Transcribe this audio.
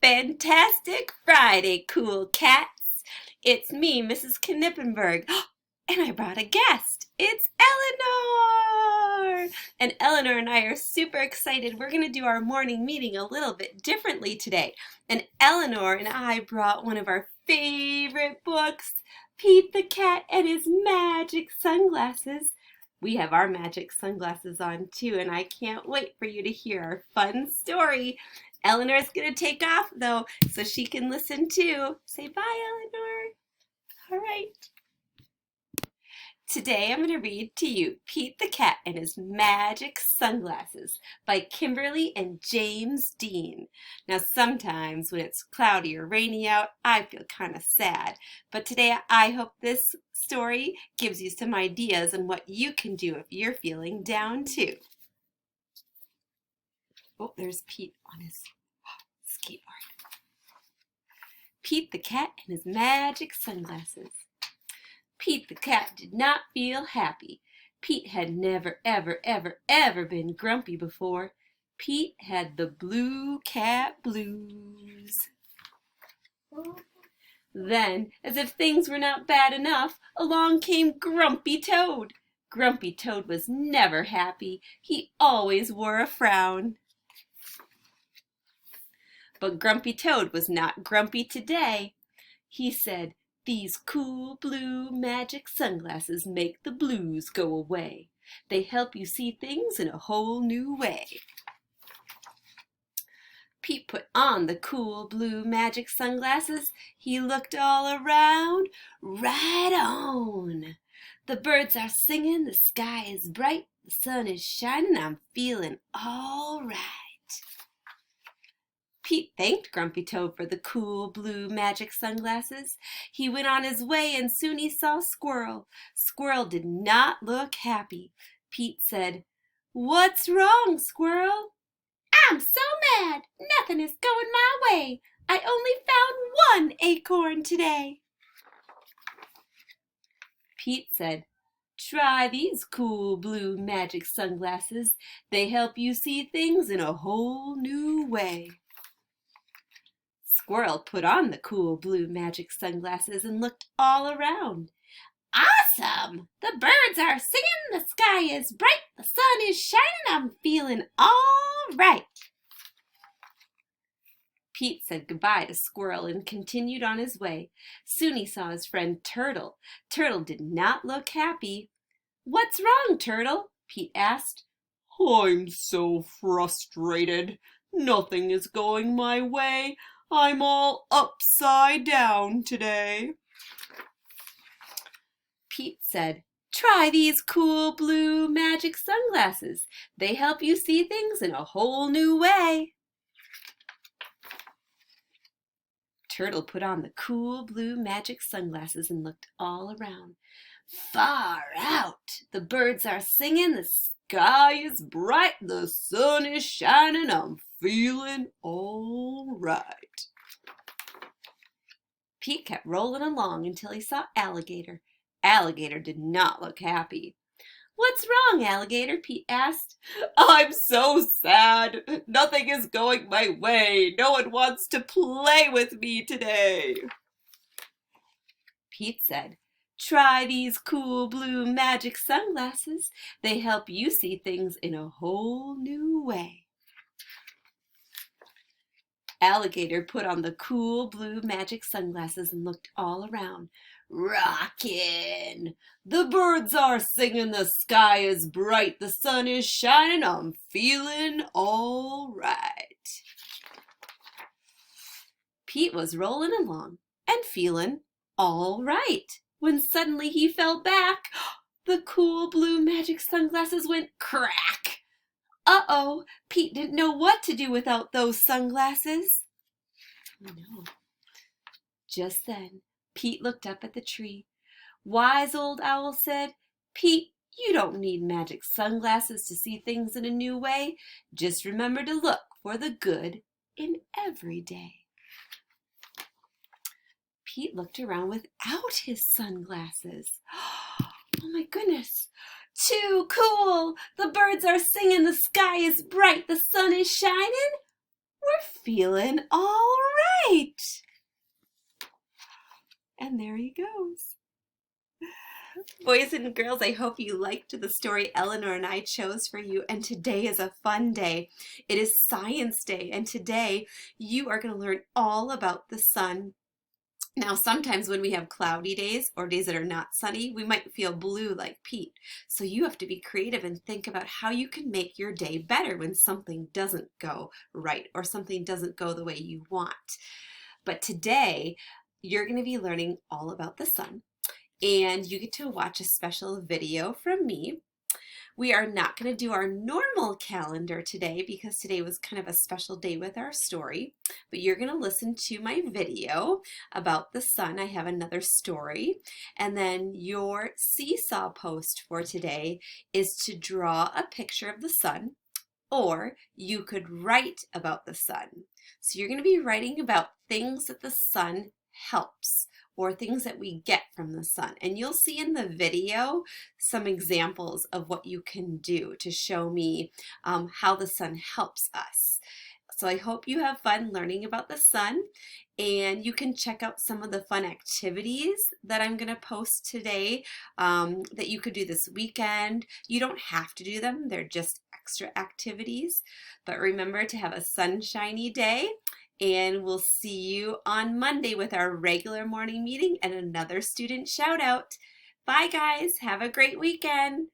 Fantastic Friday, cool cats. It's me, Mrs. Knippenberg, and I brought a guest. It's Eleanor! And Eleanor and I are super excited. We're going to do our morning meeting a little bit differently today. And Eleanor and I brought one of our favorite books, Pete the Cat and His Magic Sunglasses. We have our magic sunglasses on too, and I can't wait for you to hear our fun story. Eleanor's going to take off though, so she can listen too. Say bye, Eleanor. All right. Today I'm going to read to you Pete the Cat and His Magic Sunglasses by Kimberly and James Dean. Now sometimes when it's cloudy or rainy out, I feel kind of sad. But today I hope this story gives you some ideas on what you can do if you're feeling down too. Oh, there's Pete on his skateboard. Pete the Cat and His Magic Sunglasses. Pete the Cat did not feel happy. Pete had never, ever been grumpy before. Pete had the blue cat blues. Then, as if things were not bad enough, along came Grumpy Toad. Grumpy Toad was never happy. He always wore a frown. But Grumpy Toad was not grumpy today. He said, "These cool blue magic sunglasses make the blues go away. They help you see things in a whole new way." Pete put on the cool blue magic sunglasses. He looked all around. Right on! The birds are singing, the sky is bright, the sun is shining, I'm feeling all right. Pete thanked Grumpy Toad for the cool blue magic sunglasses. He went on his way and soon he saw Squirrel. Squirrel did not look happy. Pete said, "What's wrong, Squirrel?" "I'm so mad. Nothing is going my way. I only found one acorn today." Pete said, "Try these cool blue magic sunglasses. They help you see things in a whole new way." Squirrel put on the cool blue magic sunglasses and looked all around. "Awesome! The birds are singing, the sky is bright, the sun is shining, I'm feeling all right." Pete said goodbye to Squirrel and continued on his way. Soon he saw his friend Turtle. Turtle did not look happy. "What's wrong, Turtle?" Pete asked. "I'm so frustrated. Nothing is going my way. I'm all upside down today." Pete said, "Try these cool blue magic sunglasses. They help you see things in a whole new way." Turtle put on the cool blue magic sunglasses and looked all around. Far out! The birds are singing, the sky is bright, the sun is shining, I'm feeling all right. Pete kept rolling along until he saw Alligator. Alligator did not look happy. "What's wrong, Alligator?" Pete asked. "I'm so sad. Nothing is going my way. No one wants to play with me today." Pete said, "Try these cool blue magic sunglasses. They help you see things in a whole new way." Alligator put on the cool blue magic sunglasses and looked all around. "Rockin'! The birds are singing, the sky is bright, the sun is shining, I'm feeling all right." Pete was rolling along and feeling all right when suddenly he fell back. The cool blue magic sunglasses went crack. Uh-oh, Pete didn't know what to do without those sunglasses. Oh no. Just then, Pete looked up at the tree. Wise old owl said, "Pete, you don't need magic sunglasses to see things in a new way. Just remember to look for the good in every day." Pete looked around without his sunglasses. Oh my goodness. Too cool! The birds are singing, the sky is bright, the sun is shining. We're feeling all right. And there he goes. Boys and girls, I hope you liked the story Eleanor and I chose for you, and today is a fun day. It is Science Day, and today you are going to learn all about the sun. Now, sometimes when we have cloudy days or days that are not sunny, we might feel blue like Pete. So you have to be creative and think about how you can make your day better when something doesn't go right or something doesn't go the way you want. But today, you're going to be learning all about the sun, and you get to watch a special video from me. We are not going to do our normal calendar today because today was kind of a special day with our story, but you're going to listen to my video about the sun. I have another story, and then your seesaw post for today is to draw a picture of the sun, or you could write about the sun. So you're going to be writing about things that the sun helps, or things that we get from the sun. And you'll see in the video some examples of what you can do to show me how the sun helps us. So I hope you have fun learning about the sun, and you can check out some of the fun activities that I'm going to post today that you could do this weekend. You don't have to do them, they're just extra activities. But remember to have a sunshiny day, and we'll see you on Monday with our regular morning meeting and another student shout out. Bye guys, have a great weekend.